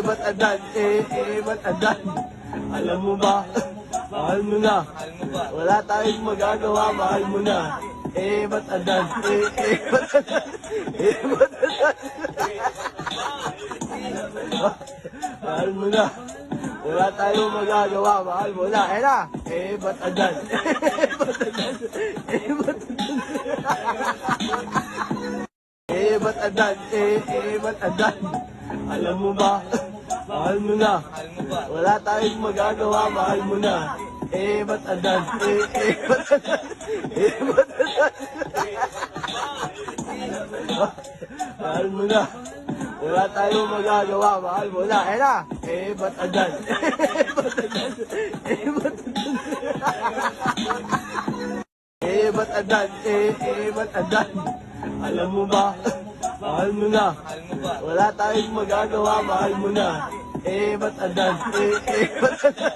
ba't adan? Ba't adan? Alam mo ba? Mahal mo na. Wala tayong magagawa, mahal mo na. Ba't adan? Ba't adan? Ba't adan? Mahal mo na. Wala tayong magagawa, mahal mo na. Ayan na. Ba't adan? Ba't adan? Ba't adan? Ba't adan? Ba't adan? Alam mo ba? Mahal mo na. Wala tayong magagawa, mahal mo na. Ba't adan? Ba't adan? Ba't adan? Mahal mo na. Wala tayong magagawa, mahal mo na. Ayan na. Ba't adan? Ba't adan? Ba't adan? Ba't adan? Ba't adan? Alam mo ba? Mahal mo na. Wala tayong magagawa, mahal mo na. Ba't adan? Ba't adan?